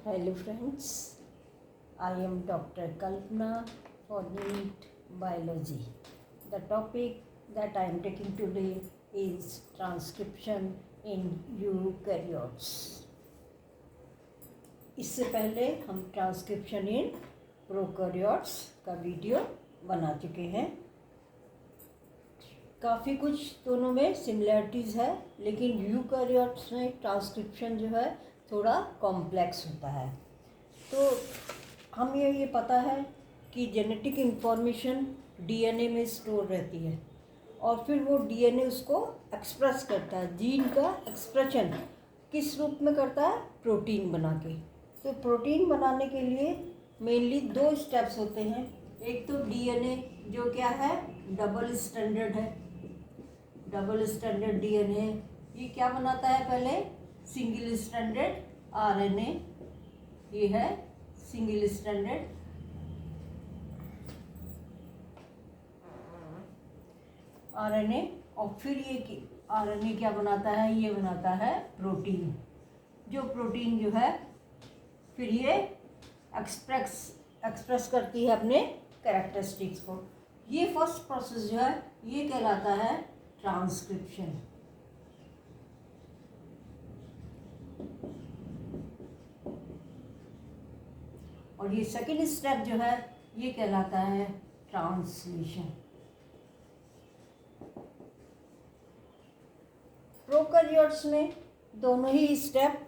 Hello friends, I am Dr. Kalpana for NEET Biology. The topic that I am taking today is transcription in eukaryotes. इससे पहले हम transcription in prokaryotes का video बना चुके हैं। काफ़ी कुछ दोनों में सिमिलरिटीज़ है, लेकिन यूकैरियोट्स में ट्रांसक्रिप्शन जो है थोड़ा कॉम्प्लेक्स होता है। तो हम ये पता है कि जेनेटिक इन्फॉर्मेशन डीएनए में स्टोर रहती है और फिर वो डीएनए उसको एक्सप्रेस करता है। जीन का एक्सप्रेशन किस रूप में करता है? प्रोटीन बना के। तो प्रोटीन बनाने के लिए मेनली दो स्टेप्स होते हैं। एक तो डीएनए जो क्या है, डबल स्टैंडर्ड है। डबल स्टैंडर्ड डीएनए ये क्या बनाता है? पहले सिंगल स्टैंडर्ड आरएनए, ये है सिंगल स्टैंडर्ड आरएनए। और फिर ये आरएनए क्या बनाता है? ये बनाता है प्रोटीन। जो प्रोटीन जो है फिर ये एक्सप्रेस करती है अपने कैरेक्टरिस्टिक्स को। ये फर्स्ट प्रोसेस जो है ये कहलाता है ट्रांसक्रिप्शन। और ये सेकेंड स्टेप जो है ये कहलाता है ट्रांसलेशन। प्रोकैरियोट्स में दोनों ही स्टेप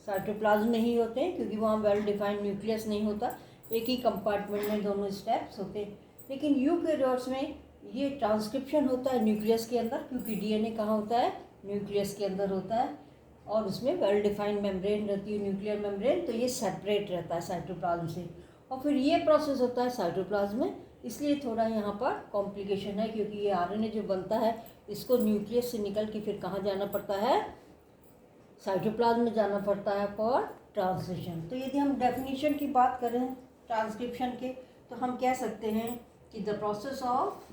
साइटोप्लाज्म में ही होते हैं, क्योंकि वहाँ वेल डिफाइंड न्यूक्लियस नहीं होता। एक ही कंपार्टमेंट में दोनों स्टेप्स होते हैं। लेकिन यूकैरियोट्स में ये ट्रांसक्रिप्शन होता है न्यूक्लियस के अंदर, क्योंकि डीएनए कहाँ होता है? न्यूक्लियस के अंदर होता है और उसमें वेल डिफाइंड मेम्ब्रेन रहती है, न्यूक्लियर मेम्ब्रेन। तो ये सेपरेट रहता है साइटोप्लाज्म से, और फिर ये प्रोसेस होता है साइटोप्लाज्म में। इसलिए थोड़ा यहाँ पर कॉम्प्लिकेशन है, क्योंकि ये आरएनए जो बनता है इसको न्यूक्लियस से निकल के फिर कहाँ जाना पड़ता है? साइटोप्लाज्म में जाना पड़ता है फॉर ट्रांसलेशन। तो यदि हम डेफिनेशन की बात करें ट्रांसक्रिप्शन के, तो हम कह सकते हैं कि the process of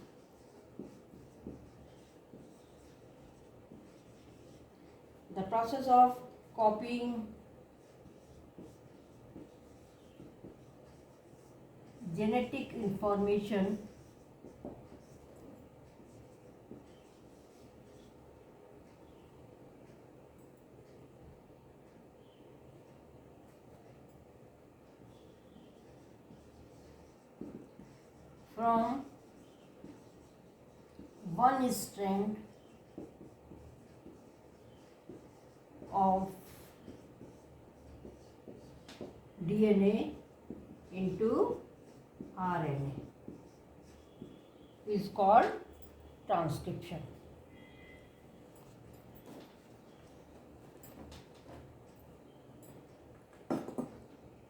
copying genetic information from one strand of DNA into RNA is called transcription.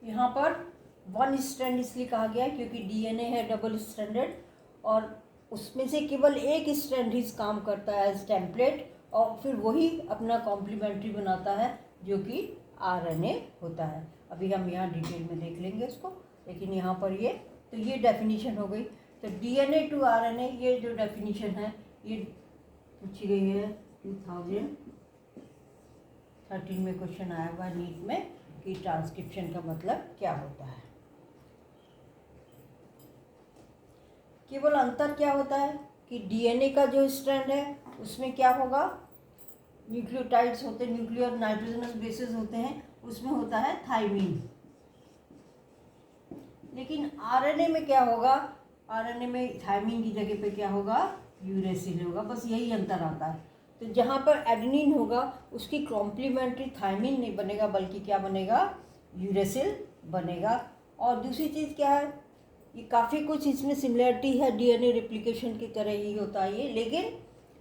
यहाँ पर वन स्ट्रैंड इसलिए कहा गया है क्योंकि डीएनए है डबल स्टैंडर्ड, और उसमें से केवल एक स्ट्रैंड ही काम करता है एज टेम्पलेट, और फिर वही अपना कॉम्प्लीमेंट्री बनाता है जो कि आरएनए होता है। अभी हम यहाँ डिटेल में देख लेंगे इसको, लेकिन यहाँ पर ये डेफिनेशन हो गई। तो डीएनए टू आरएनए ये जो डेफिनेशन है ये पूछी गई है 2013 में क्वेश्चन आया हुआ नीट में कि ट्रांसक्रिप्शन का मतलब क्या होता है। केवल अंतर क्या होता है कि डीएनए का जो स्ट्रैंड है उसमें क्या होगा? न्यूक्लियोटाइड्स होते हैं, न्यूक्लियर नाइट्रोजनस बेसेस होते हैं, उसमें होता है थाइमीन। लेकिन आरएनए में क्या होगा? आरएनए में थाइमीन की जगह पे क्या होगा? यूरेसिल होगा। बस यही अंतर आता है। तो जहाँ पर एडेनिन होगा उसकी कॉम्प्लीमेंट्री थाइमीन नहीं बनेगा, बल्कि क्या बनेगा? यूरेसिल बनेगा। और दूसरी चीज़ क्या है, ये काफ़ी कुछ इसमें सिमिलरिटी है, डीएनए रिप्लिकेशन की तरह ही होता है ये। लेकिन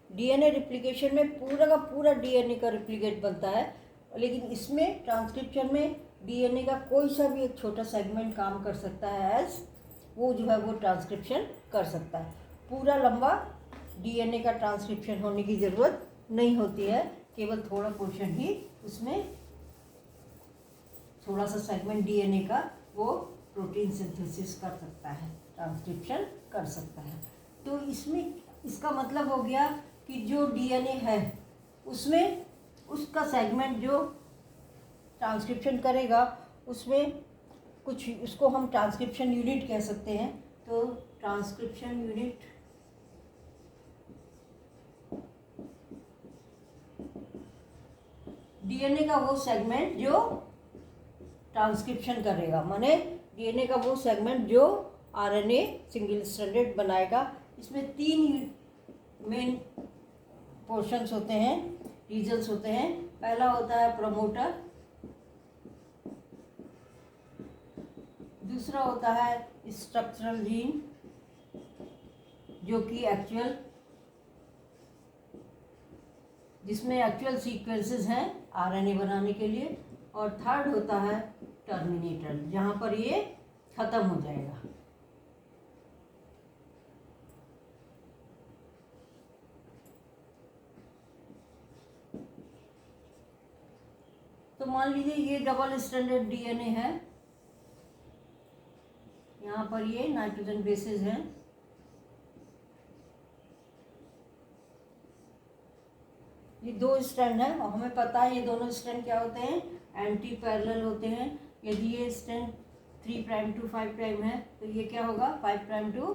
डीएनए रिप्लिकेशन में पूरा का पूरा डीएनए का रिप्लिकेट बनता है, लेकिन इसमें ट्रांसक्रिप्शन में डीएनए का कोई सा भी एक छोटा सेगमेंट काम कर सकता है, एज वो जो है वो ट्रांसक्रिप्शन कर सकता है। पूरा लंबा डीएनए का ट्रांसक्रिप्शन होने की ज़रूरत नहीं होती है, केवल थोड़ा पोर्शन ही उसमें थोड़ा सा सेगमेंट डीएनए का वो प्रोटीन सिंथेसिस कर सकता है, ट्रांसक्रिप्शन कर सकता है। तो इसमें इसका मतलब हो गया कि जो डीएनए है उसमें उसका सेगमेंट जो ट्रांसक्रिप्शन करेगा उसमें कुछ, उसको हम ट्रांसक्रिप्शन यूनिट कह सकते हैं। तो ट्रांसक्रिप्शन यूनिट डीएनए का वो सेगमेंट जो ट्रांसक्रिप्शन करेगा, माने डीएनए का वो सेगमेंट जो आरएनए सिंगल स्ट्रैंडेड बनाएगा। इसमें 3 मेन पोर्शंस होते हैं, रीजन्स होते हैं। पहला होता है प्रमोटर, दूसरा होता है स्ट्रक्चरल जीन जो कि जिसमें एक्चुअल सीक्वेंसेस हैं आरएनए बनाने के लिए, और थर्ड होता है टर्मिनेटर जहाँ पर ये खत्म हो जाएगा। तो मान लीजिए ये डबल स्ट्रैंडेड डीएनए है, यहाँ पर ये नाइट्रोजन बेसेस हैं, ये 2 स्ट्रैंड हैं और हमें पता है ये दोनों स्ट्रैंड क्या होते हैं, एंटी पैरेलल होते हैं। यदि ये स्ट्रैंड 3 प्राइम टू 5 प्राइम है तो ये क्या होगा, 5 प्राइम टू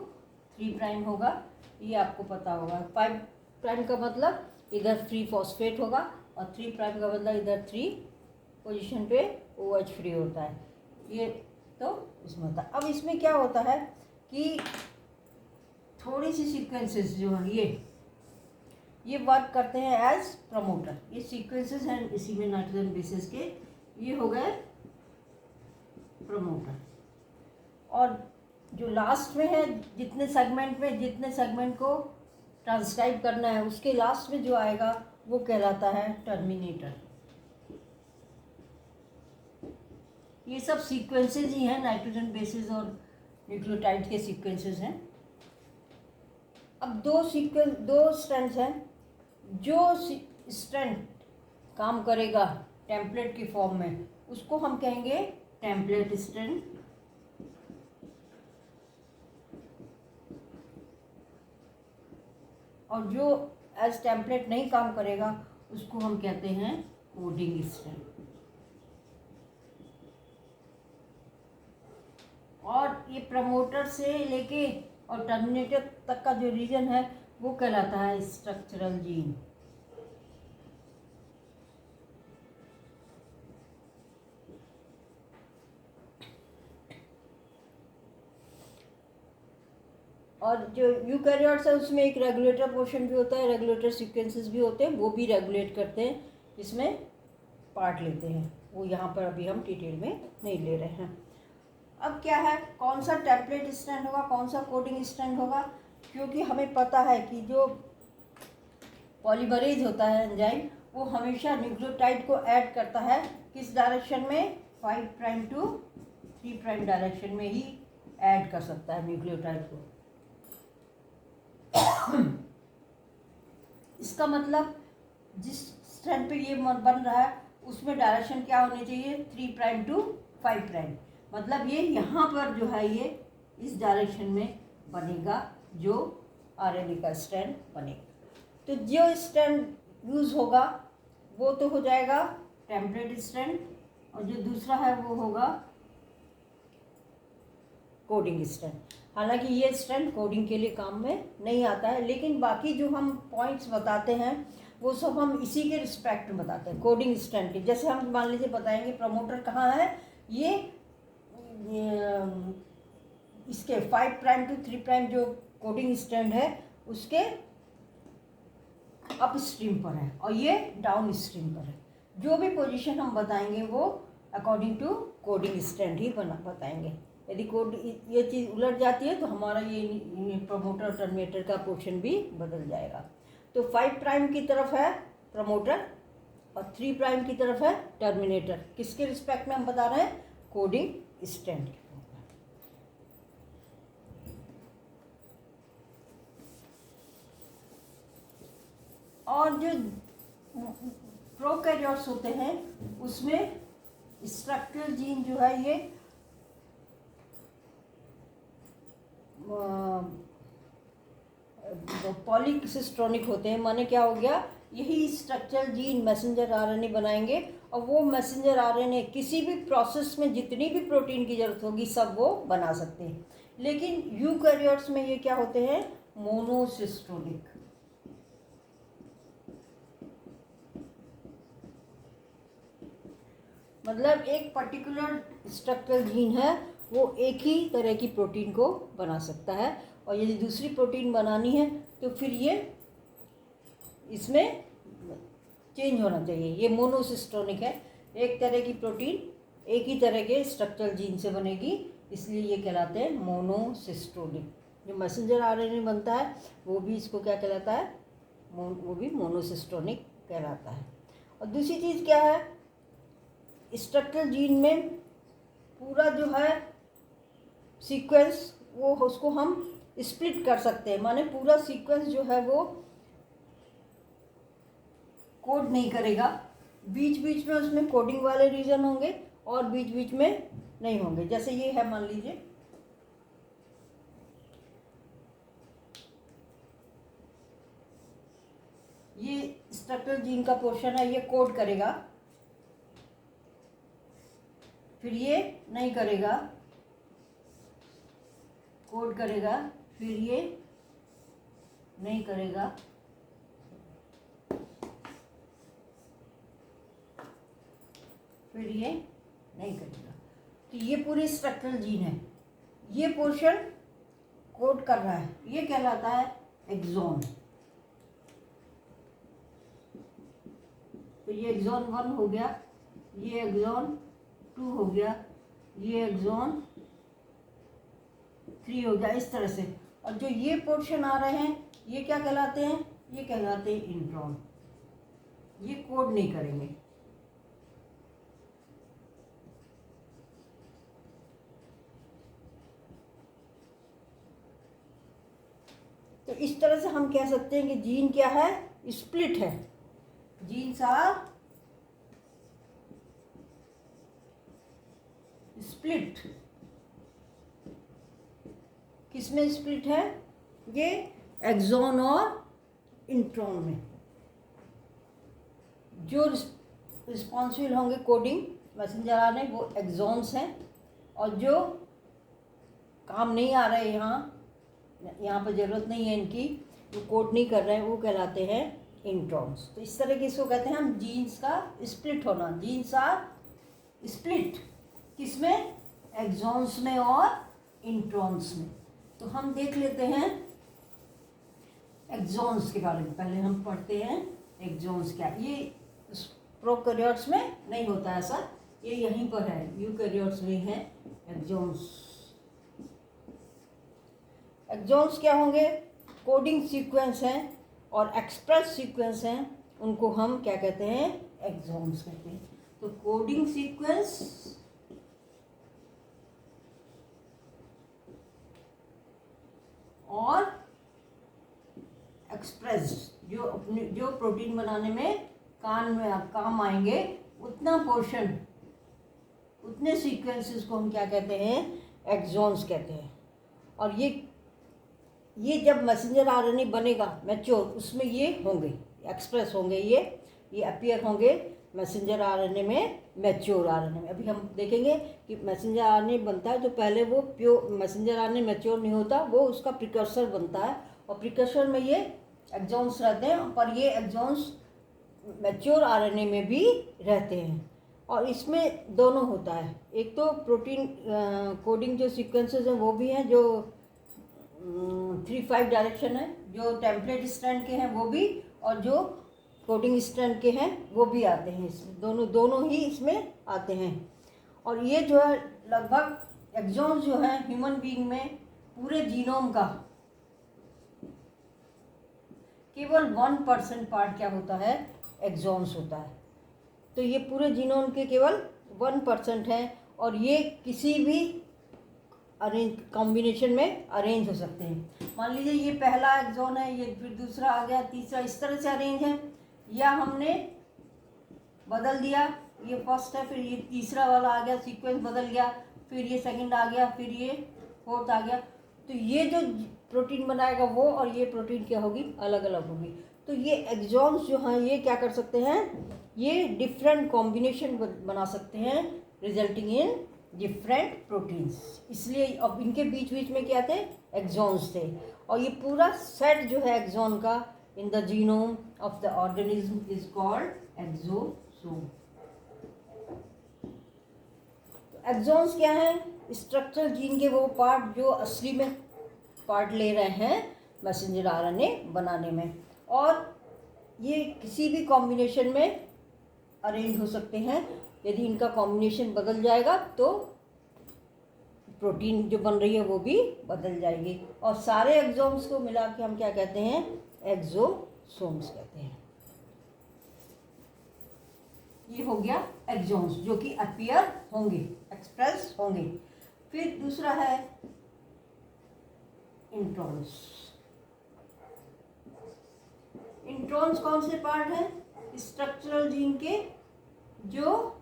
3 प्राइम होगा, ये आपको पता होगा। 5 प्राइम का मतलब इधर 3 फॉस्फेट होगा और 3 प्राइम का मतलब इधर 3 पोजीशन पे OH फ्री होता है। ये तो इसमें होता है। अब इसमें क्या होता है कि थोड़ी सी सीक्वेंसेस जो हैं ये वर्क करते हैं एज प्रमोटर। ये सीक्वेंसेस हैं इसी में नाइट्रोजन बेसिस के, ये हो गए प्रमोटर। और जो लास्ट में है, जितने सेगमेंट को ट्रांसक्राइब करना है उसके लास्ट में जो आएगा वो कहलाता है टर्मिनेटर। ये सब सीक्वेंसेस ही हैं, नाइट्रोजन बेसिस और न्यूक्लियोटाइड के सीक्वेंसेस हैं। अब 2 स्ट्रैंड्स हैं। जो स्ट्रैंड काम करेगा टेम्पलेट की फॉर्म में उसको हम कहेंगे टेम्पलेट स्ट्रैंड, और जो एज टेम्पलेट नहीं काम करेगा उसको हम कहते हैं कोडिंग स्ट्रैंड। और ये प्रमोटर से लेके और टर्मिनेटर तक का जो रीजन है वो कहलाता है स्ट्रक्चरल जीन। और जो यूकैरियोट्स है उसमें एक रेगुलेटर पोर्शन भी होता है, रेगुलेटर सीक्वेंसेस भी होते हैं, वो भी रेगुलेट करते हैं, इसमें पार्ट लेते हैं। वो यहाँ पर अभी हम डिटेल में नहीं ले रहे हैं। अब क्या है, कौन सा टेम्पलेट स्ट्रैंड होगा, कौन सा कोडिंग स्ट्रैंड होगा, क्योंकि हमें पता है कि जो पॉलीमरेज होता है एंजाइम वो हमेशा न्यूक्लियोटाइड को ऐड करता है किस डायरेक्शन में, 5 प्राइम टू 3 प्राइम डायरेक्शन में ही ऐड कर सकता है न्यूक्लियोटाइड को। इसका मतलब जिस स्ट्रैंड पे ये बन रहा है उसमें डायरेक्शन क्या होनी चाहिए, 3 प्राइम टू 5 प्राइम। मतलब ये यहाँ पर जो है ये इस डायरेक्शन में बनेगा जो आरएनए का स्ट्रैंड बनेगा। तो जो स्ट्रैंड यूज़ होगा वो तो हो जाएगा टेम्पलेट स्ट्रैंड, और जो दूसरा है वो होगा कोडिंग स्ट्रैंड। हालांकि ये स्ट्रैंड कोडिंग के लिए काम में नहीं आता है, लेकिन बाकी जो हम पॉइंट्स बताते हैं वो सब हम इसी के रिस्पेक्ट में बताते हैं कोडिंग स्ट्रैंड के। जैसे हम मान लीजिए बताएंगे प्रमोटर कहाँ है, ये इसके 5 प्राइम टू 3 प्राइम जो कोडिंग स्ट्रैंड है उसके अप स्ट्रीम पर है और ये डाउन स्ट्रीम पर है। जो भी पोजीशन हम बताएंगे वो अकॉर्डिंग टू कोडिंग स्ट्रैंड ही बताएंगे। यदि कोड ये चीज़ उलट जाती है तो हमारा ये प्रमोटर टर्मिनेटर का पोर्शन भी बदल जाएगा। तो 5 प्राइम की तरफ है प्रमोटर और 3 प्राइम की तरफ है टर्मिनेटर। किसके रिस्पेक्ट में हम बता रहे हैं, कोडिंग स्ट्रैंड। और जो प्रोकैरियोट्स होते हैं उसमें स्ट्रक्चरल जीन जो है ये पॉलीसिस्ट्रोनिक होते हैं। माने क्या हो गया, यही स्ट्रक्चरल जीन मैसेंजर आरएनए बनाएंगे और वो मैसेंजर आरएनए किसी भी प्रोसेस में जितनी भी प्रोटीन की ज़रूरत होगी सब वो बना सकते हैं। लेकिन यूकैरियोट्स में ये क्या होते हैं, मोनोसिस्टोनिक। मतलब एक पर्टिकुलर स्ट्रक्चरल जीन है, वो एक ही तरह की प्रोटीन को बना सकता है, और यदि दूसरी प्रोटीन बनानी है तो फिर ये इसमें चेंज होना चाहिए। ये मोनोसिस्टोनिक है, एक तरह की प्रोटीन एक ही तरह के स्ट्रक्चरल जीन से बनेगी, इसलिए ये कहलाते हैं मोनोसिस्टोनिक। जो मैसेंजर आरएनए बनता है वो भी इसको क्या कहलाता है, वो भी मोनोसिस्टोनिक कहलाता है। और दूसरी चीज़ क्या है, स्ट्रक्चरल जीन में पूरा जो है सीक्वेंस वो उसको हम स्प्लिट कर सकते हैं, माने पूरा सीक्वेंस जो है वो कोड नहीं करेगा, बीच बीच में उसमें कोडिंग वाले रीजन होंगे और बीच बीच में नहीं होंगे। जैसे ये है, मान लीजिए ये स्ट्रक्चरल जीन का पोर्शन है, ये कोड करेगा, फिर ये नहीं करेगा, कोड करेगा, फिर ये नहीं करेगा, फिर ये नहीं करेगा। तो ये पूरी स्ट्रक्चरल जीन है, ये पोर्शन कोड कर रहा है, ये कहलाता है एक्सॉन। तो ये एक्सॉन 1 हो गया, ये एक्सॉन 2 हो गया, ये एक्सॉन 3 हो गया, इस तरह से। और जो ये पोर्शन आ रहे हैं ये क्या कहलाते हैं, ये कहलाते हैं इंट्रॉन। ये कोड नहीं करेंगे। तो इस तरह से हम कह सकते हैं कि जीन क्या है, स्प्लिट है। Genes are split. किसमें स्प्लिट है, ये एक्सॉन और इंट्रॉन में। जो रिस्पॉन्सिबल होंगे कोडिंग मैसेंजर आरएनए वो एक्सॉन्स हैं, और जो काम नहीं आ रहे यहाँ पर ज़रूरत नहीं है इनकी, जो कोड नहीं कर रहे हैं, वो कहलाते हैं इंट्रॉन्स। तो इस तरह की इसको कहते हैं हम जीन्स का स्प्लिट होना। जीन्स आर स्प्लिट किसमें, एक्सॉन्स में और इंट्रॉन्स में। तो हम देख लेते हैं एक्सॉन्स के बारे में। पहले हम पढ़ते हैं एक्सॉन्स क्या। ये प्रोकैरियोट्स में नहीं होता ऐसा, ये यहीं पर है, यूकैरियोट्स में है एक्सॉन्स। एक्सॉन्स क्या होंगे, कोडिंग सीक्वेंस हैं और एक्सप्रेस सीक्वेंस हैं, उनको हम क्या कहते हैं, एक्सॉन्स कहते हैं। तो कोडिंग सीक्वेंस और एक्सप्रेस जो प्रोटीन बनाने में काम आएंगे, उतना पोर्शन, उतने सीक्वेंसेस को हम क्या कहते हैं, एक्सॉन्स कहते हैं। और ये जब मैसेंजर आरएनए बनेगा मैच्योर, उसमें ये होंगे एक्सप्रेस होंगे, ये अपीयर होंगे मैसेंजर आरएनए में, मैच्योर आरएनए में। अभी हम देखेंगे कि मैसेंजर आरएनए बनता है तो पहले वो प्योर मैसेंजर आरएनए मैच्योर नहीं होता, वो उसका प्रिकर्सर बनता है, और प्रिकर्सर में ये एक्सॉन्स रहते हैं, पर ये एक्सॉन्स मैच्योर आरएनए में भी रहते हैं। और इसमें दोनों होता है, एक तो प्रोटीन कोडिंग जो सीक्वेंसेस हैं वो भी हैं, जो 3-5 डायरेक्शन है, जो टेम्पलेट स्ट्रैंड के हैं वो भी, और जो कोडिंग स्ट्रैंड के हैं वो भी आते हैं इसमें, दोनों ही इसमें आते हैं। और ये जो है लगभग एक्सॉन्स जो है ह्यूमन बीइंग में पूरे जीनोम का केवल 1% पार्ट क्या होता है, एक्सॉन्स होता है। तो ये पूरे जीनोम के केवल 1% है, और ये किसी भी कॉम्बिनेशन में अरेंज हो सकते हैं। मान लीजिए ये पहला एक्सॉन है, ये फिर दूसरा आ गया, तीसरा, इस तरह से अरेंज है, या हमने बदल दिया, ये फर्स्ट है फिर ये तीसरा वाला आ गया, सीक्वेंस बदल गया, फिर ये सेकंड आ गया, फिर ये फोर्थ आ गया। तो ये जो प्रोटीन बनाएगा वो, और ये प्रोटीन क्या होगी, अलग अलग होगी। तो ये एक्सॉन्स जो हैं ये क्या कर सकते हैं, ये डिफरेंट कॉम्बिनेशन बना सकते हैं रिजल्टिंग इन डिफरेंट प्रोटीन्स। इसलिए अब इनके बीच बीच में क्या थे, एक्सॉन्स थे, और ये पूरा सेट जो है एक्सॉन का in the genome of the organism is called exosome. Exons क्या है, स्ट्रक्चरल जीन के वो पार्ट जो असली में पार्ट ले रहे हैं मैसेंजर आरएनए बनाने में, और ये किसी भी कॉम्बिनेशन में अरेंज हो सकते हैं। यदि इनका कॉम्बिनेशन बदल जाएगा तो प्रोटीन जो बन रही है वो भी बदल जाएगी, और सारे एक्सोम्स को मिला के हम क्या कहते हैं, एक्सोसोम्स कहते हैं। ये हो गया एक्सोम्स जो कि अपीयर होंगे, एक्सप्रेस होंगे। फिर दूसरा है इंट्रॉन्स। इंट्रॉन्स कौन से पार्ट है, स्ट्रक्चरल जीन के जो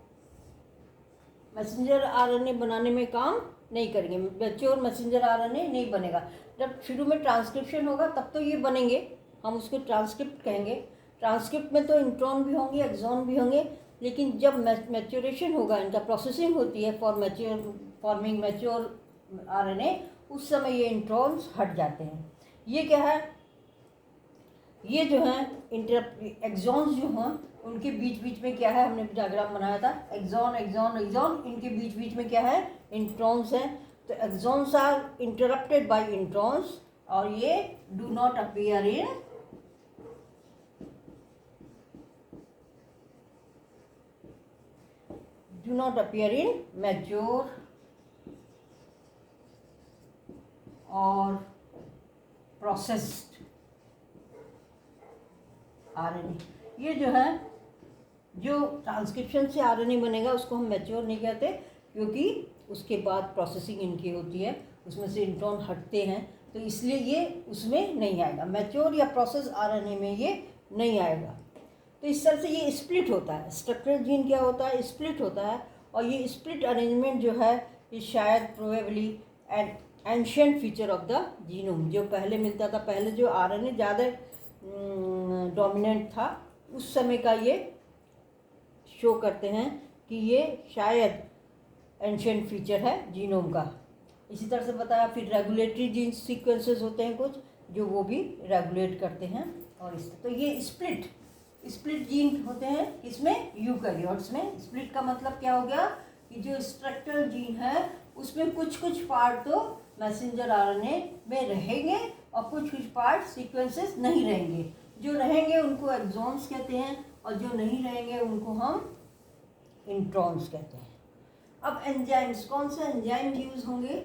मैसेंजर आरएनए बनाने में काम नहीं करेंगे। मैच्योर मैसेंजर आरएनए नहीं बनेगा। जब शुरू में ट्रांसक्रिप्शन होगा तब तो ये बनेंगे, हम उसको ट्रांसक्रिप्ट कहेंगे। ट्रांसक्रिप्ट में तो इंट्रॉन भी होंगे, एक्सॉन भी होंगे, लेकिन जब मैच्योरेशन होगा, इनका प्रोसेसिंग होती है फॉर्मिंग मैच्योर आरएनए, उस समय ये इंट्रॉन्स हट जाते हैं। ये क्या है, ये जो है एक्सॉन्स जो हैं उनके बीच बीच में क्या है, हमने डायग्राम बनाया था, एक्सॉन एक्सॉन एक्सॉन, इनके बीच बीच में क्या है, इंट्रॉन्स हैं। तो exons are interrupted by introns, और ये do not appear in mature और प्रोसेस्ड आरएनए। ये जो है, जो ट्रांसक्रिप्शन से आरएनए बनेगा उसको हम मैच्योर नहीं कहते, क्योंकि उसके बाद प्रोसेसिंग इनकी होती है, उसमें से इंट्रॉन हटते हैं, तो इसलिए ये उसमें नहीं आएगा, मैच्योर या प्रोसेस आरएनए में ये नहीं आएगा। तो इस तरह से ये स्प्लिट होता है। स्ट्रक्चरल जीन क्या होता है, स्प्लिट होता है, और ये स्प्लिट अरेंजमेंट जो है ये शायद probably ancient feature of the genome, जो पहले मिलता था, पहले जो आरएनए ज़्यादा डोमिनेंट था उस समय का ये शो करते हैं कि ये शायद एंशिएंट फीचर है जीनोम का। इसी तरह से बताया। फिर रेगुलेटरी जीन सीक्वेंसेस होते हैं कुछ जो वो भी रेगुलेट करते हैं, और इस तो ये स्प्लिट जीन होते हैं इसमें, यूकैरियोट्स में। स्प्लिट का मतलब क्या हो गया कि जो स्ट्रक्चरल जीन है उसमें कुछ कुछ पार्ट तो मैसेंजर आरएनए में रहेंगे और कुछ कुछ पार्ट सीक्वेंसेस नहीं रहेंगे। जो रहेंगे उनको एक्सॉन्स कहते हैं, और जो नहीं रहेंगे उनको हम इंट्रॉन्स कहते हैं। अब एंजाइम्स, कौन से एंजाइम यूज होंगे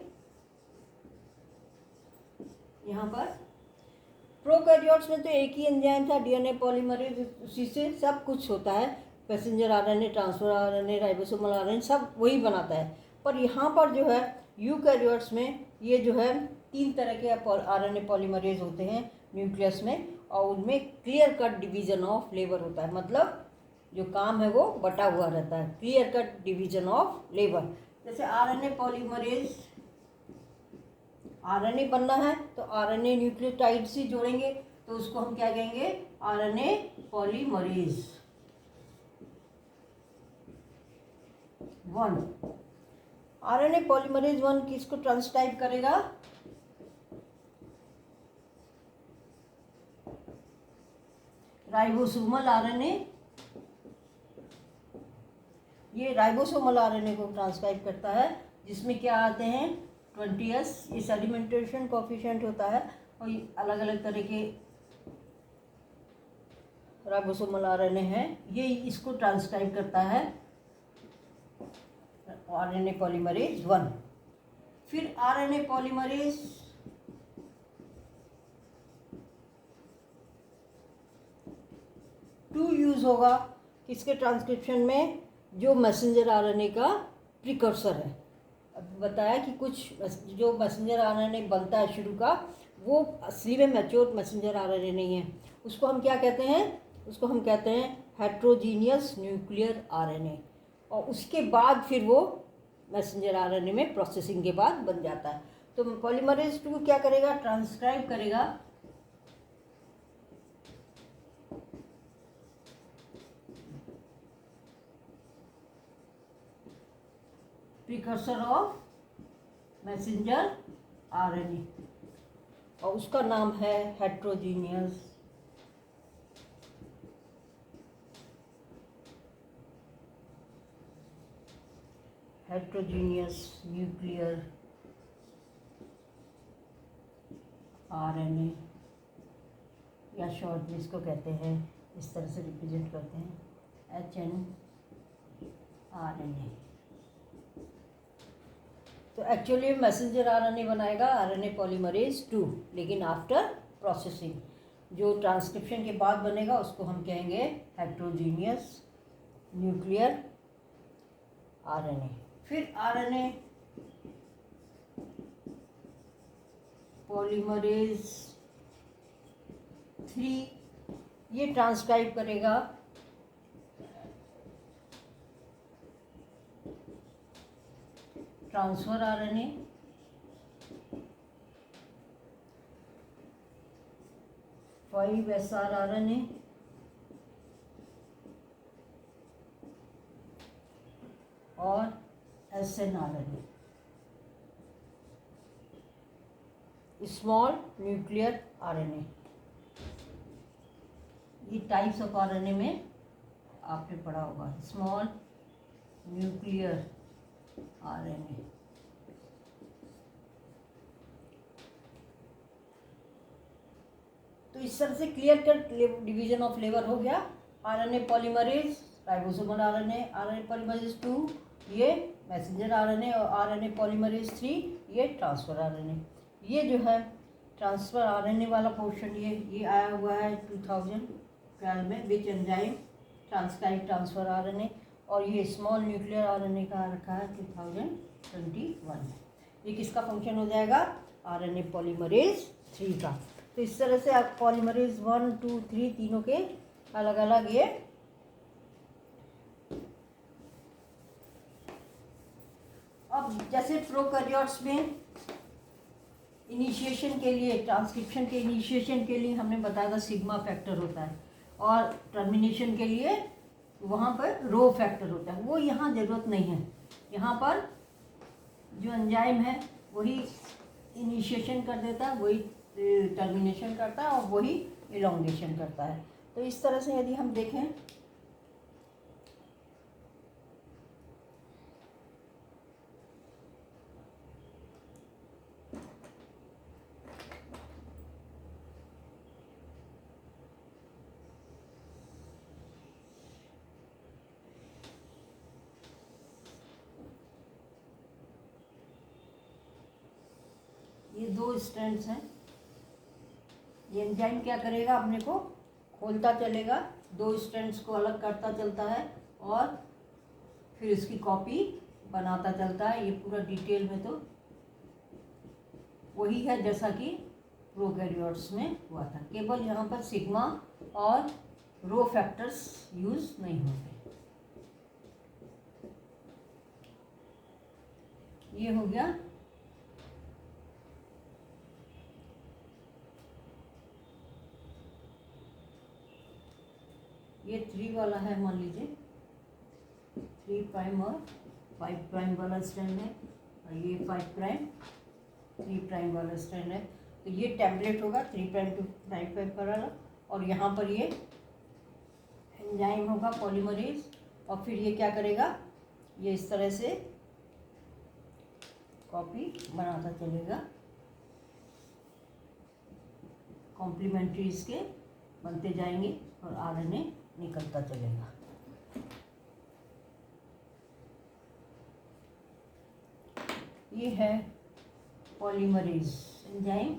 यहाँ पर। प्रोकैरियोट्स में तो एक ही एंजाइम था, डीएनए पॉलीमरेज, उसी से सब कुछ होता है, messenger RNA, transfer RNA, ribosomal RNA, सब वही बनाता है। पर यहाँ पर जो है यूकैरियोट्स में ये जो है 3 तरह के आरएनए पॉलीमरेज होते हैं न्यूक्लियस में, और उनमें clear cut division of labour होता है, मतलब जो काम है वो बटा हुआ रहता है, clear cut division of labour. जैसे आरएनए पॉलीमरेज, आरएनए बनना है तो आरएनए न्यूक्लियोटाइड से जोड़ेंगे, तो उसको हम क्या कहेंगे, आरएनए पॉलीमरेज 1। आरएनए पॉलीमरेज 1 किसको ट्रांसक्राइब करेगा, राइबोसोमल आरएनए। ये राइबोसोमल आरएनए को ट्रांसक्राइब करता है, जिसमें क्या आते हैं 20S, ये सेडिमेंटेशन कोएफिशिएंट होता है, और ये अलग अलग तरह के राइबोसोमल आरएनए हैं, ये इसको ट्रांसक्राइब करता है आरएनए पॉलीमरेज 1। फिर आरएनए पॉलीमरेज 2 यूज होगा किसके ट्रांसक्रिप्शन में, जो मैसेंजर आरएनए का प्रिकर्सर है। अब बताया कि कुछ जो मैसेंजर आरएनए बनता है शुरू का, वो असली में मैच्योर मैसेंजर आरएनए नहीं है। उसको हम क्या कहते हैं, उसको हम कहते हैं हेट्रोजीनियस न्यूक्लियर आरएनए, और उसके बाद फिर वो मैसेंजर आरएनए में प्रोसेसिंग के बाद बन जाता है। तो पॉलीमरेज 2 क्या करेगा, ट्रांसक्राइब करेगा प्रिकर्सर ऑफ मैसेंजर आरएनए, और उसका नाम है हेट्रोजीनियस न्यूक्लियर आरएनए, या शॉर्ट में इसको कहते हैं, इस तरह से रिप्रेजेंट करते हैं HNRNA। तो एक्चुअली मैसेंजर आरएनए बनाएगा आरएनए पॉलीमरेज 2, लेकिन आफ्टर प्रोसेसिंग जो ट्रांसक्रिप्शन के बाद बनेगा उसको हम कहेंगे हेट्रोजीनियस न्यूक्लियर आरएनए। फिर आरएनए पॉलीमरेज 3 ये ट्रांसक्राइब करेगा ट्रांसफर आरएनए, 5SR आरएनए और SN RNA, small nuclear RNA. ये टाइप्स ऑफ आरएनए में आपने पढ़ा होगा, स्मॉल न्यूक्लियर आरएनए। तो इस तरह से clear cut division of labour हो गया। RNA polymerase ribosomal RNA, RNA polymerase 2 ये मैसेंजर आरएनए, और आरएनए पॉलीमरेज 3 ये ट्रांसफर आरएनए। ये जो है ट्रांसफर आरएनए वाला पोर्शन ये आया हुआ है 2012 में, which enzyme transcribe transfer RNA, और ये स्मॉल न्यूक्लियर आरएनए का रखा है 2021 में। ये किसका फंक्शन हो जाएगा? आरएनए पॉलीमरेज 3 का। तो इस तरह से आप पॉलीमरेज 1, 2, 3 तीनों के अलग अलग ये अब जैसे प्रोकैरियोट्स में इनिशिएशन के लिए, ट्रांसक्रिप्शन के इनिशिएशन के लिए हमने बताया था सिग्मा फैक्टर होता है, और टर्मिनेशन के लिए वहाँ पर रो फैक्टर होता है। वो यहाँ ज़रूरत नहीं है। यहाँ पर जो एंजाइम है वही इनिशिएशन कर देता है, वही टर्मिनेशन करता है, और वही इलोंगेशन करता है। तो इस तरह से यदि हम देखें ये 2 स्ट्रैंड्स हैं। ये एंजाइम क्या करेगा? अपने को खोलता चलेगा, 2 स्ट्रैंड्स को अलग करता चलता है, और फिर इसकी कॉपी बनाता चलता है। ये पूरा डिटेल में तो वही है जैसा कि प्रोकैरियोट्स में हुआ था, केवल यहाँ पर सिग्मा और रो फैक्टर्स यूज नहीं होते। ये हो गया ये 3 वाला है, मान लीजिए 3 प्राइम और 5 प्राइम वाला स्ट्रैंड है, और ये 5 प्राइम 3 प्राइम वाला स्ट्रैंड है। तो ये टैबलेट होगा 3 प्राइम टू 5 प्राइम वाला, और यहाँ पर ये एंजाइम होगा पॉलीमरेज, और फिर ये क्या करेगा? ये इस तरह से कॉपी बनाता चलेगा, कॉम्प्लीमेंट्री इसके बनते जाएंगे और आरएनए निकलता चलेगा। ये है पॉलीमरेज एंजाइम।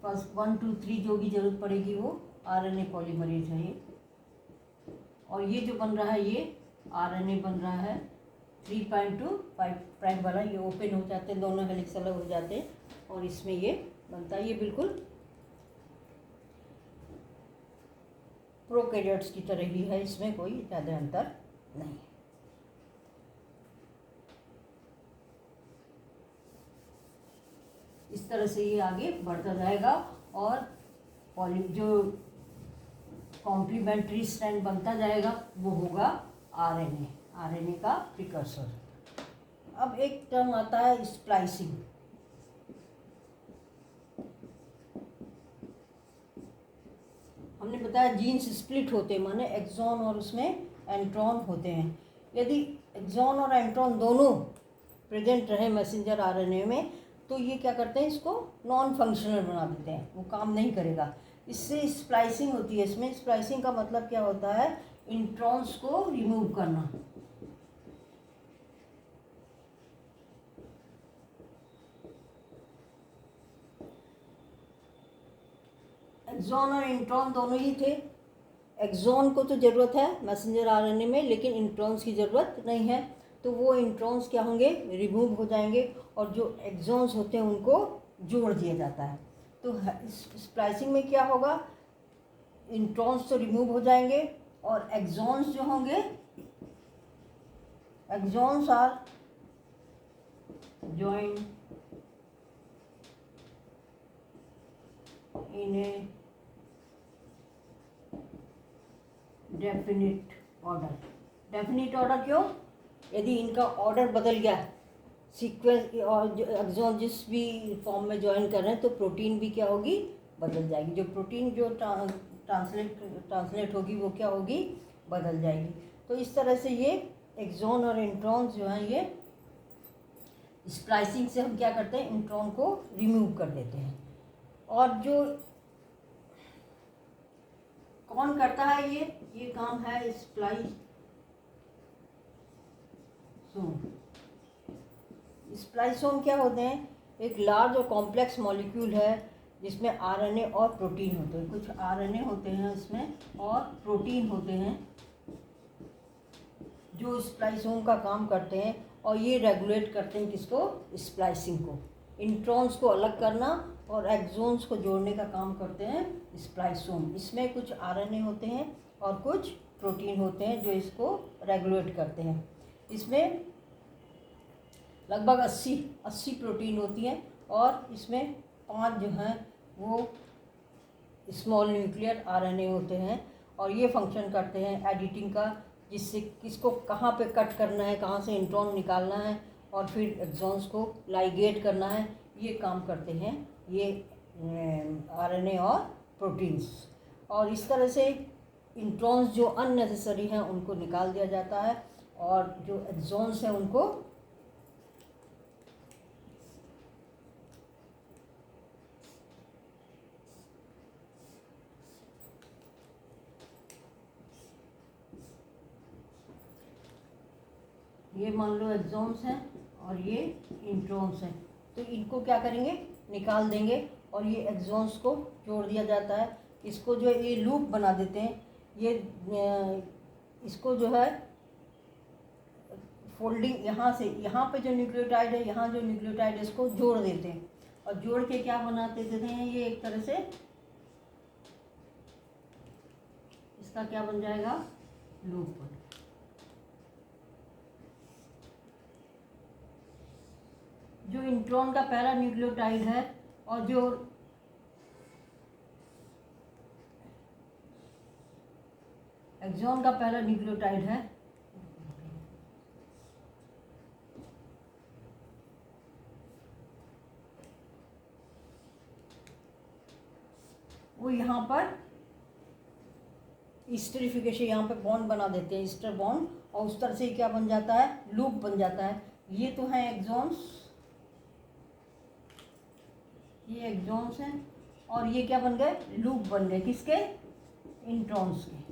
फर्स्ट 1, 2, 3 जो भी जरूरत पड़ेगी वो आरएनए पॉलीमरेज है ये। और ये जो बन रहा है ये आरएनए बन रहा है 3 प्राइम टू 5 प्राइम वाला। ये ओपन हो जाते हैं, दोनों हेलिक्स अलग हो जाते हैं, और इसमें ये बनता है। ये बिल्कुल प्रोकैरियोट्स की तरह ही है, इसमें कोई ज़्यादा अंतर नहीं है। इस तरह से ये आगे बढ़ता जाएगा, और जो कॉम्प्लीमेंट्री स्ट्रैंड बनता जाएगा वो होगा आरएनए। आरएनए का प्रिकर्सर। अब एक टर्म आता है स्प्लाइसिंग। हमने बताया जीन्स स्प्लिट होते हैं, माने एक्सॉन और उसमें एंट्रॉन होते हैं। यदि एक्सॉन और एंट्रॉन दोनों प्रेजेंट रहे मैसेंजर आरएनए में तो ये क्या करते हैं, इसको नॉन फंक्शनल बना देते हैं, वो काम नहीं करेगा। इससे स्प्लाइसिंग होती है। इसमें स्प्लाइसिंग का मतलब क्या होता है, इंट्रॉन्स को रिमूव करना। एक्सॉन और इंट्रॉन दोनों ही थे। एक्सॉन को तो ज़रूरत है मैसेंजर आरएनए में, लेकिन इंट्रॉन्स की ज़रूरत नहीं है, तो वो इंट्रॉन्स क्या होंगे, रिमूव हो जाएंगे और जो एक्सॉन्स होते हैं उनको जोड़ दिया जाता है। तो स्प्लाइसिंग में क्या होगा, इंट्रॉन्स तो रिमूव हो जाएंगे और एक्सॉन्स जो होंगे, exons are joined in a definite order. Definite order क्यों, यदि इनका ऑर्डर बदल गया, सीक्वेंस और जो एक्सॉन जिस भी फॉर्म में ज्वाइन कर रहे हैं, तो प्रोटीन भी क्या होगी, बदल जाएगी। जो प्रोटीन जो ट्रांसलेट होगी वो क्या होगी, बदल जाएगी। तो इस तरह से ये एक्सॉन और इंट्रॉन्स जो हैं, ये स्प्लाइसिंग से हम क्या करते हैं, इंट्रॉन को रिमूव कर देते हैं। और जो कौन करता है ये काम है स्प्लाइसोम। स्प्लाइसोम क्या होते हैं, एक लार्ज और कॉम्प्लेक्स मॉलिक्यूल है जिसमें आरएनए और प्रोटीन होते हैं। कुछ आरएनए होते हैं इसमें और प्रोटीन होते हैं जो स्प्लाइसोम का काम करते हैं, और ये रेगुलेट करते हैं किसको, स्प्लाइसिंग को। इंट्रॉन्स को अलग करना और एक्सोन्स को जोड़ने का काम करते हैं स्प्लाइसोम। इसमें कुछ आरएनए होते हैं और कुछ प्रोटीन होते हैं जो इसको रेगुलेट करते हैं। इसमें लगभग 80 प्रोटीन होती हैं और इसमें 5 जो हैं वो स्मॉल न्यूक्लियर आरएनए होते हैं, और ये फंक्शन करते हैं एडिटिंग का, जिससे किसको कहाँ पे कट करना है, कहाँ से इंट्रॉन निकालना है और फिर एक्सॉन्स को लाइगेट करना है, ये काम करते हैं ये आरएनए और प्रोटीन्स। और इस तरह से इंट्रॉन्स जो अननेसेसरी हैं उनको निकाल दिया जाता है, और जो एक्सॉन्स हैं उनको ये मान लो एक्सॉन्स हैं और ये इंट्रॉन्स हैं, तो इनको क्या करेंगे, निकाल देंगे और ये एक्सॉन्स को जोड़ दिया जाता है। इसको जो ये लूप बना देते हैं, ये इसको जो है फोल्डिंग, यहाँ से यहाँ पे जो न्यूक्लियोटाइड है, यहाँ जो न्यूक्लियोटाइड है, इसको जोड़ देते हैं और जोड़ के क्या बना देते हैं, ये एक तरह से इसका क्या बन जाएगा, लूप। जो इंट्रॉन का पहला न्यूक्लियोटाइड है और जो एक्सॉन का पहला न्यूक्लियोटाइड है, वो यहाँ पर ईस्टरिफिकेशन, यहाँ पे बॉन्ड बना देते हैं, ईस्टर बॉन्ड, और उस तरह से क्या बन जाता है, लूप बन जाता है। ये तो है एक्सॉन्स, ये एक्सॉन्स हैं और ये क्या बन गए, लूप बन गए, किसके, इंट्रॉन्स के।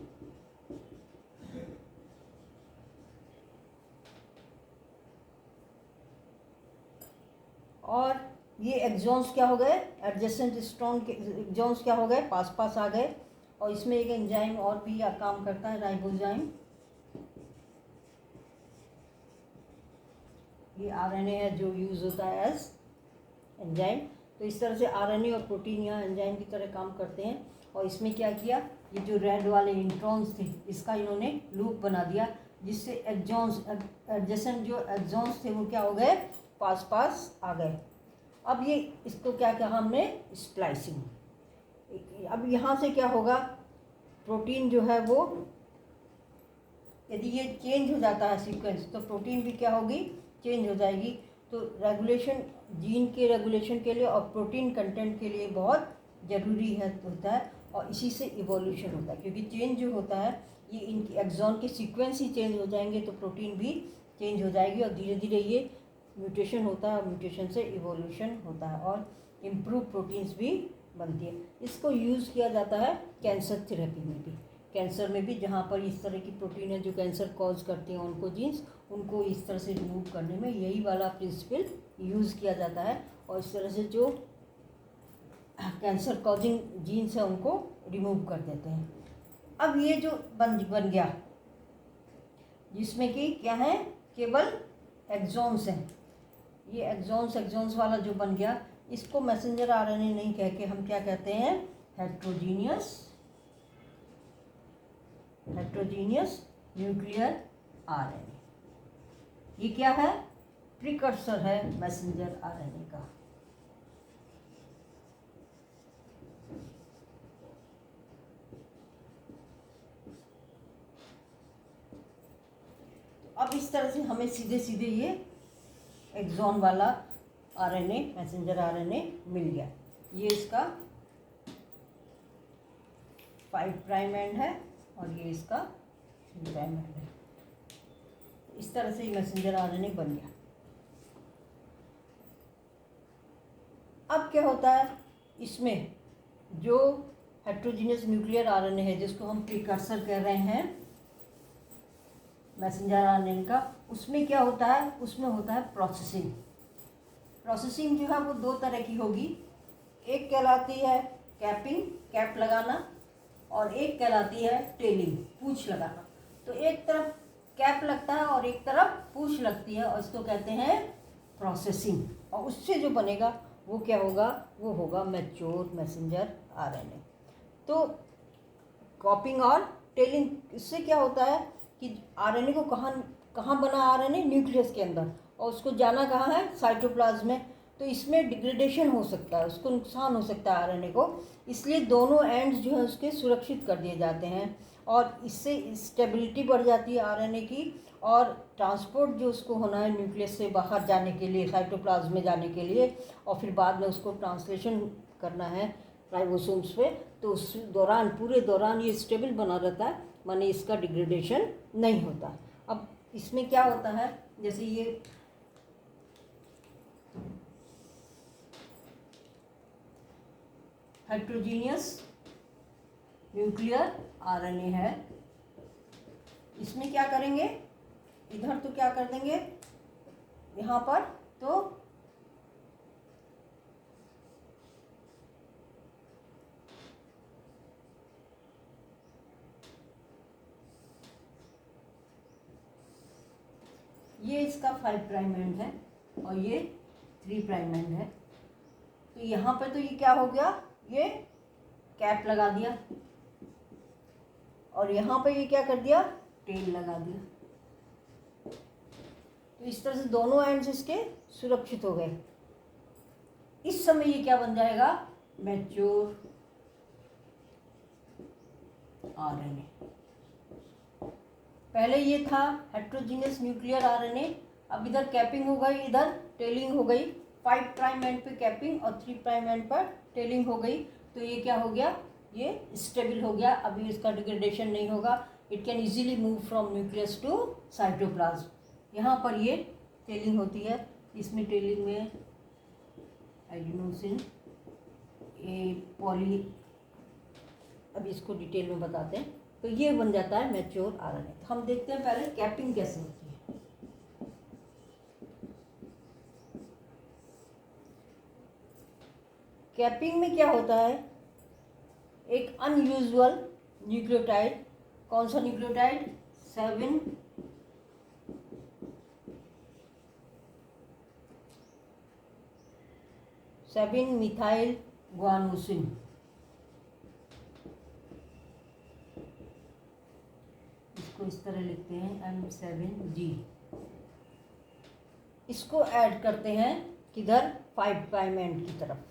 और ये एक्सॉन्स क्या हो गए, एडजेसेंट स्ट्रॉन के एक्सॉन्स क्या हो गए, पास पास आ गए। और इसमें एक एंजाइम और भी काम करता है, राइबोजाइम। ये आरएनए है जो यूज़ होता है एज एंजाइम। तो इस तरह से आरएनए और प्रोटीन यहाँ एंजाइम की तरह काम करते हैं। और इसमें क्या किया, ये जो रेड वाले इंट्रॉन्स थे इसका इन्होंने लूप बना दिया, जिससे एक्सॉन्स एडजेसेंट जो एक्सॉन्स थे वो क्या हो गए, पास पास आ गए। अब ये इसको क्या कहा हमने, स्प्लाइसिंग। अब यहाँ से क्या होगा, प्रोटीन जो है वो यदि ये चेंज हो जाता है सीक्वेंस तो प्रोटीन भी क्या होगी, चेंज हो जाएगी। तो रेगुलेशन, जीन के रेगुलेशन के लिए और प्रोटीन कंटेंट के लिए बहुत ज़रूरी है होता है, और इसी से इवोल्यूशन होता है, क्योंकि चेंज जो होता है ये इनकी एक्सॉन के सीक्वेंस ही चेंज हो जाएंगे तो प्रोटीन भी चेंज हो जाएगी, और धीरे धीरे ये म्यूटेशन होता है, और म्यूटेशन से इवोल्यूशन होता है और इम्प्रूव प्रोटीन्स भी बनती है। इसको यूज़ किया जाता है कैंसर थेरेपी में भी, कैंसर में भी जहाँ पर इस तरह की प्रोटीन है जो कैंसर कॉज करते हैं उनको जीन्स, उनको इस तरह से रिमूव करने में यही वाला प्रिंसिपल यूज़ किया जाता है, और इस तरह से जो कैंसर कॉजिंग जीन्स है उनको रिमूव कर देते हैं। अब ये जो बन गया जिसमें कि क्या है, केवल एक्सॉन्स हैं, ये एक्सॉन्स वाला जो बन गया, इसको मैसेंजर आरएनए नहीं कह के हम क्या कहते हैं, हेट्रोजीनियस न्यूक्लियर आरएनए। ये क्या है, प्रिकर्सर है मैसेंजर आरएनए का। अब इस तरह से हमें सीधे सीधे ये एक्सॉन वाला आरएनए, मैसेंजर आरएनए मिल गया। ये इसका 5 प्राइम एंड है और ये इसका 3 प्राइम एंड है। इस तरह से ये मैसेंजर आरएनए बन गया। अब क्या होता है, इसमें जो हेट्रोजीनियस न्यूक्लियर आरएनए है जिसको हम प्रिकर्सर कह रहे हैं मैसेंजर आरएनए का, उसमें क्या होता है, उसमें होता है प्रोसेसिंग। प्रोसेसिंग जो है वो 2 तरह की होगी, एक कहलाती है कैपिंग, कैप लगाना, और एक कहलाती है टेलिंग, पूंछ लगाना। तो एक तरफ कैप लगता है और एक तरफ पूंछ लगती है, और इसको कहते हैं प्रोसेसिंग। और उससे जो बनेगा वो क्या होगा, वो होगा मैच्योर मैसेंजर आरएनए। तो कॉपिंग और टेलिंग, इससे क्या होता है कि आरएनए को कहाँ बना, आरएनए न्यूक्लियस के अंदर, और उसको जाना कहाँ है, साइटोप्लाज्म में। तो इसमें डिग्रेडेशन हो सकता है, उसको नुकसान हो सकता है आरएनए को, इसलिए दोनों एंड्स जो है उसके सुरक्षित कर दिए जाते हैं, और इससे स्टेबिलिटी बढ़ जाती है आरएनए की, और ट्रांसपोर्ट जो उसको होना है न्यूक्लियस से बाहर जाने के लिए, साइटोप्लाज्म में जाने के लिए, और फिर बाद में उसको ट्रांसलेशन करना है राइबोसोम्स पे, तो उस दौरान, पूरे दौरान ये स्टेबल बना रहता है, माने इसका डिग्रेडेशन नहीं होता। अब इसमें क्या होता है, जैसे ये हेट्रोजीनियस न्यूक्लियर आरएनए है, इसमें क्या करेंगे, इधर तो क्या कर देंगे, यहाँ पर तो ये इसका 5 प्राइम एंड है और ये 3 प्राइम एंड है। तो यहाँ पे तो ये क्या हो गया, ये कैप लगा दिया, और यहाँ पे ये क्या कर दिया, टेल लगा दिया। तो इस तरह से दोनों एंड्स इसके सुरक्षित हो गए। इस समय ये क्या बन जाएगा, मैच्योर आरएनए। पहले ये था हेट्रोजीनियस न्यूक्लियर आरएनए, अब इधर कैपिंग हो गई, इधर टेलिंग हो गई, 5 प्राइम एंड पे कैपिंग और 3 प्राइम एंड पर टेलिंग हो गई। तो ये क्या हो गया, ये स्टेबल हो गया, अभी इसका डिग्रेडेशन नहीं होगा, it can easily move from nucleus to cytoplasm. यहाँ पर ये टेलिंग होती है, इसमें टेलिंग में एडिनोसिन ए पॉली, अब इसको डिटेल में बताते हैं। तो ये बन जाता है मैच्योर आरएनए। हम देखते हैं पहले कैपिंग कैसे होती है। कैपिंग में क्या होता है, एक अनयूजुअल न्यूक्लियोटाइड, कौन सा न्यूक्लियोटाइड, 7 मिथाइल गुआनोसिन, इसको इस तरह लिखते हैं M7G। इसको ऐड करते हैं किधर, 5 प्राइम एंड की तरफ,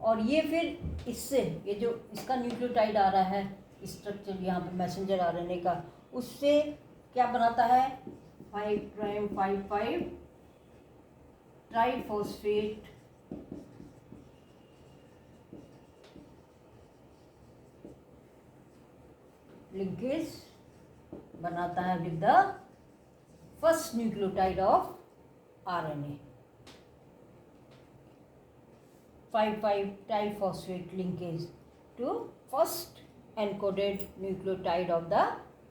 और ये फिर इससे, ये जो इसका न्यूक्लियोटाइड आ रहा है स्ट्रक्चर यहाँ पे मैसेंजर आरएनए का, उससे क्या बनाता है 5'5'5 ट्राइफॉस्फेट लिंकेज बनाता है with the first nucleotide of RNA। 5'5 triphosphate linkage to first encoded nucleotide of the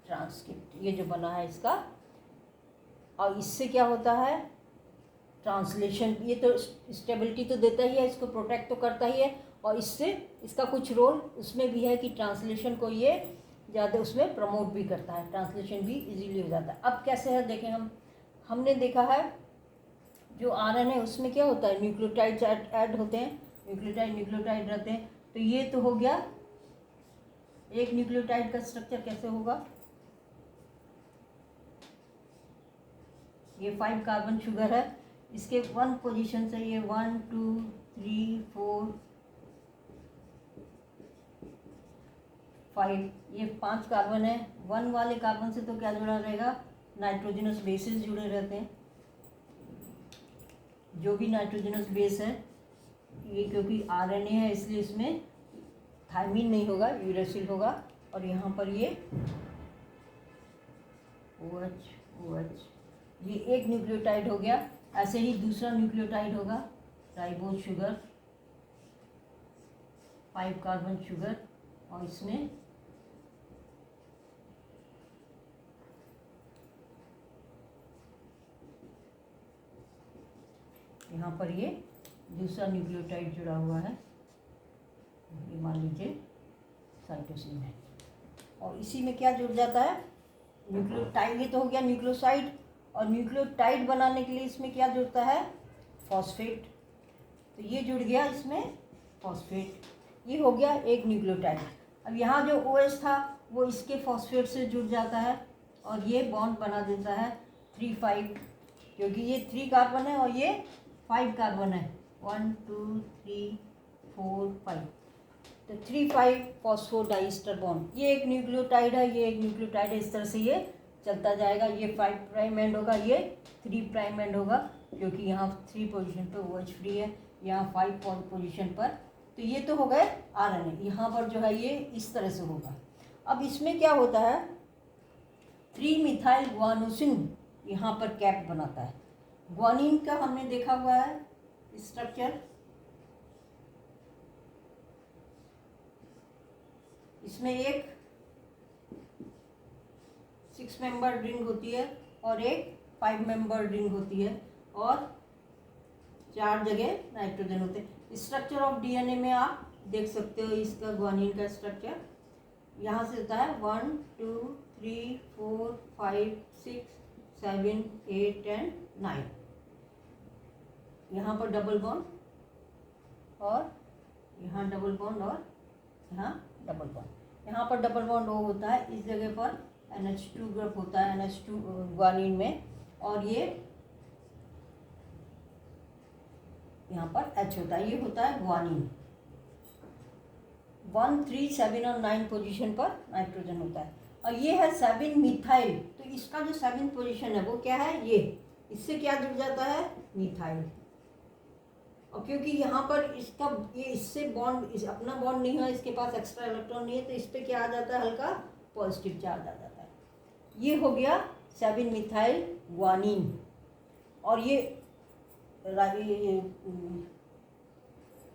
transcript. ये जो बना है इसका, और इससे क्या होता है ट्रांसलेशन, ये तो स्टेबिलिटी तो देता ही है, इसको प्रोटेक्ट तो करता ही है, और इससे इसका कुछ रोल उसमें भी है कि ट्रांसलेशन को ये ज़्यादा उसमें प्रमोट भी करता है, ट्रांसलेशन भी इजीली हो जाता है। अब कैसे है देखें, हमने देखा है जो RNA उसमें क्या होता है न्यूक्लियोटाइड्स ऐड होते हैं, न्यूक्लियोटाइड रहते हैं। तो ये तो हो गया एक न्यूक्लियोटाइड का स्ट्रक्चर कैसे होगा, ये 5 कार्बन शुगर है, इसके 1 पोजीशन से ये 1 2 3 4 5 ये 5 कार्बन है। 1 वाले कार्बन से तो क्या जुड़ा रहेगा, नाइट्रोजनस बेसेस जुड़े रहते हैं। जो भी नाइट्रोजनस बेस है ये, क्योंकि RNA है इसलिए इसमें थायमीन नहीं होगा, यूरेसिल होगा। और यहाँ पर ये OH ये एक न्यूक्लियोटाइड हो गया। ऐसे ही दूसरा न्यूक्लियोटाइड होगा राइबोज शुगर, 5 कार्बन शुगर, और इसमें यहाँ पर ये दूसरा न्यूक्लियोटाइड जुड़ा हुआ है, ये मान लीजिए साइटोसिन है। और इसी में क्या जुड़ जाता है न्यूक्लियोटाइड, ये तो हो गया न्यूक्लियोसाइड। और न्यूक्लियोटाइड बनाने के लिए इसमें क्या जुड़ता है फॉस्फेट, तो ये जुड़ गया इसमें फॉस्फेट, ये हो गया एक न्यूक्लियोटाइड। अब यहाँ जो OH था वो इसके फॉस्फेट से जुड़ जाता है और ये बॉन्ड बना देता है 3'5, क्योंकि ये 3 कार्बन है और ये 5 कार्बन है, 1 2 3 4 5, तो 3'5 फॉस्फोडाइस्टर बॉन्ड। ये एक न्यूक्लियोटाइड है, ये एक न्यूक्लियोटाइड है, इस तरह से ये चलता जाएगा। ये 5 प्राइम एंड होगा, ये 3 प्राइम एंड होगा, क्योंकि यहाँ 3 पोजीशन पर OH फ्री है, यहाँ 5 पोजीशन पर। तो ये तो हो गए RNA, यहाँ पर जो है ये इस तरह से होगा। अब इसमें क्या होता है 3 मिथाइल ग्वानोसिन यहाँ पर कैप बनाता है। ग्वानिन का हमने देखा हुआ है स्ट्रक्चर, इसमें एक 6 मेंबर रिंग होती है और एक 5 मेंबर रिंग होती है, और 4 जगह नाइट्रोजन होते हैं। स्ट्रक्चर ऑफ DNA में आप देख सकते हो इसका ग्वानिन का स्ट्रक्चर, यहाँ से होता है 1 2 3 4 5 6 7 8 एंड 9। यहाँ पर डबल बॉन्ड, और यहाँ डबल बॉन्ड, और यहाँ डबल बॉन्ड। यहाँ पर डबल बॉन्ड O होता है, इस जगह पर NH2 ग्रुप होता है NH2 ग्वानिन में, और ये यहाँ पर H होता है, ये होता है ग्वानिन। 1 3 7 और 9 पोजीशन पर नाइट्रोजन होता है, और ये है 7 मिथाइल। तो इसका जो 7 पोजीशन है वो क्या है, ये इससे क्या जुड़ जाता है मिथाइल। और क्योंकि यहाँ पर इसका ये इससे बॉन्ड अपना बॉन्ड नहीं है, इसके पास एक्स्ट्रा इलेक्ट्रॉन नहीं है, तो इस पर क्या आ जाता है हल्का पॉजिटिव चार्ज आ जाता है। ये हो गया 7 मिथाइल ग्वानिन। और ये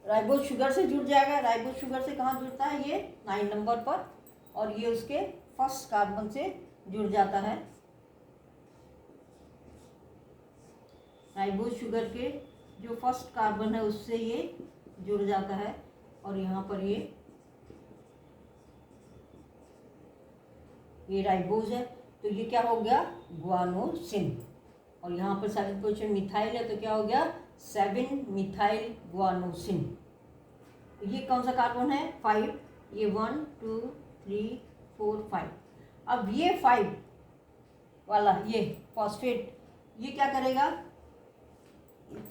राइबोज शुगर से जुड़ जाएगा। राइबोज शुगर से कहाँ जुड़ता है, ये 9 नंबर पर, और ये उसके फर्स्ट कार्बन से जुड़ जाता है। राइबोज शुगर के जो फर्स्ट कार्बन है उससे ये जुड़ जाता है, और यहाँ पर ये राइबोज है, तो ये क्या हो गया ग्वानोसिन। और यहाँ पर 7 पोजीशन मिथाइल है, तो क्या हो गया 7 मिथाइल ग्वानोसिन। ये कौन सा कार्बन है 5, ये 1 2 3 4 5। अब ये 5 वाला ये फॉस्फेट, ये क्या करेगा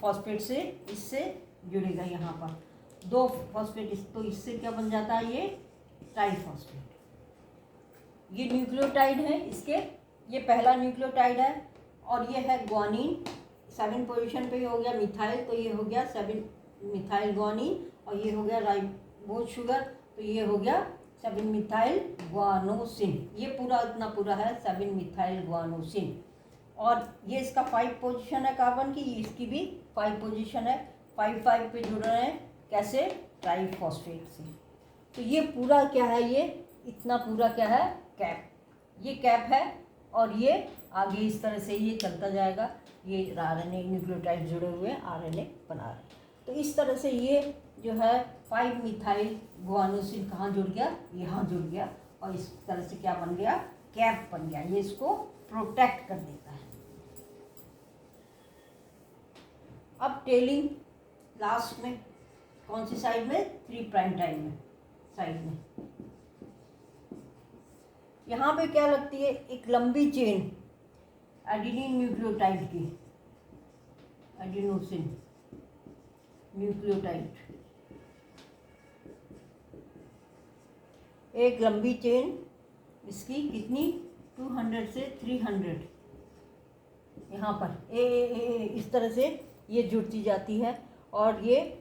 फॉस्फेट से इससे जुड़ेगा, यहाँ पर 2 फॉस्फेट, तो इससे क्या बन जाता है ये ट्राइफॉस्फेट। ये न्यूक्लियोटाइड है इसके, ये पहला न्यूक्लियोटाइड है और ये है ग्वानिन, 7 पोजीशन पे हो गया मिथाइल, तो ये हो गया 7 मिथाइल ग्वानिन, और ये हो गया राइबोज शुगर, तो ये हो गया 7 मिथाइल ग्वानोसिन। ये पूरा इतना पूरा है 7 मिथाइल ग्वानोसिन। और ये इसका 5 पोजीशन है कार्बन की, इसकी भी 5 पोजीशन है, 5 पे जुड़ रहे हैं, कैसे, ट्राइफॉस्फेट से। तो ये पूरा क्या है, ये इतना पूरा क्या है, कैप, ये कैप है, और ये आगे इस तरह से ये चलता जाएगा, ये आरएनए न्यूक्लियोटाइड जुड़े हुए आरएनए बना रहे हैं। तो इस तरह से ये जो है 5 मिथाइल ग्वानोसिन कहाँ जुड़ गया, यहाँ जुड़ गया, और इस तरह से क्या बन गया, कैप बन गया, ये इसको प्रोटेक्ट कर देता है। अब टेलिंग लास्ट में कौन सी साइड में, 3 प्राइम टाइम में साइड में, यहाँ पे क्या लगती है, एक लंबी चेन एडेनिन न्यूक्लियोटाइड की, एडेनोसिन न्यूक्लियोटाइड, एक लंबी चेन इसकी कितनी, 200 से 300, यहाँ पर इस तरह से ये जुड़ती जाती है, और ये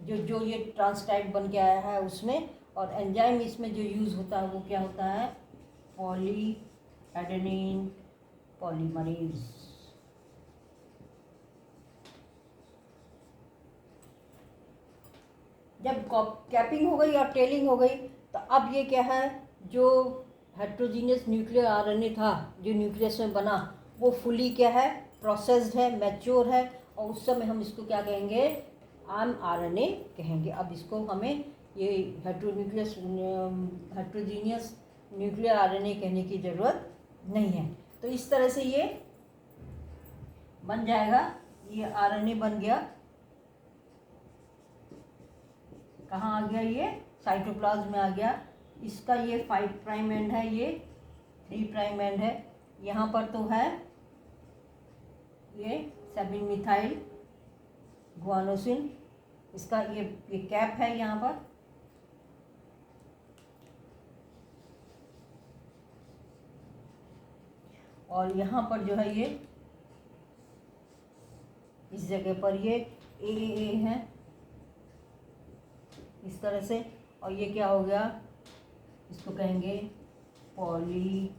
जो ये ट्रांसटाइड बन के आया है उसमें, और एंजाइम इसमें जो यूज़ होता है वो क्या होता है, पॉली एडेनिन पॉलीमरेज। जब कैपिंग हो गई और टेलिंग हो गई, तो अब ये क्या है, जो हेट्रोजीनियस न्यूक्लियर आरएनए था जो न्यूक्लियस में बना, वो फुली क्या है, प्रोसेस्ड है, मैच्योर है, और उस समय हम इसको क्या कहेंगे, आम आरएनए कहेंगे। अब इसको हमें ये हेट्रोजीनियस न्यूक्लियर आरएनए कहने की ज़रूरत नहीं है। तो इस तरह से ये बन जाएगा, ये आरएनए बन गया, कहाँ आ गया, ये साइटोप्लाज्म में आ गया। इसका ये 5 प्राइम एंड है, ये 3 प्राइम एंड है, यहाँ पर तो है ये 7 मिथाइल ग्वानोसिन, इसका ये कैप है यहाँ पर, और यहाँ पर जो है ये इस जगह पर ये ए है इस तरह से, और ये क्या हो गया, इसको कहेंगे पॉली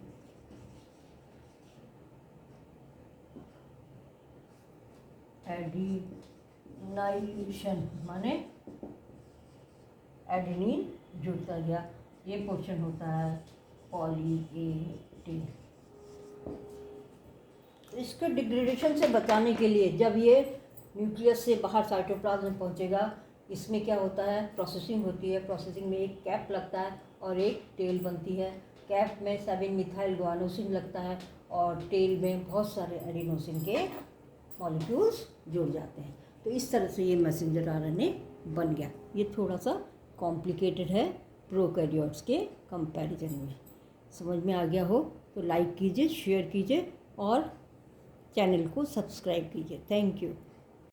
एडिनाइलेशन, माने एडेनिन जुड़ता गया, ये पोर्शन होता है पॉली ए टी। इसके डिग्रेडेशन से बचाने के लिए जब ये न्यूक्लियस से बाहर साइटोप्लाज्म में पहुंचेगा, इसमें क्या होता है, प्रोसेसिंग होती है, प्रोसेसिंग में एक कैप लगता है और एक टेल बनती है। कैप में 7 मिथाइल ग्वानोसिन लगता है, और टेल में बहुत सारे एडेनोसिन के मॉलिक्यूल्स जुड़ जाते हैं। तो इस तरह से ये मैसेंजर आरएनए बन गया। ये थोड़ा सा कॉम्प्लिकेटेड है प्रोकैरियोट्स के कंपैरिजन में। समझ में आ गया हो तो लाइक कीजिए, शेयर कीजिए और चैनल को सब्सक्राइब कीजिए। Thank you.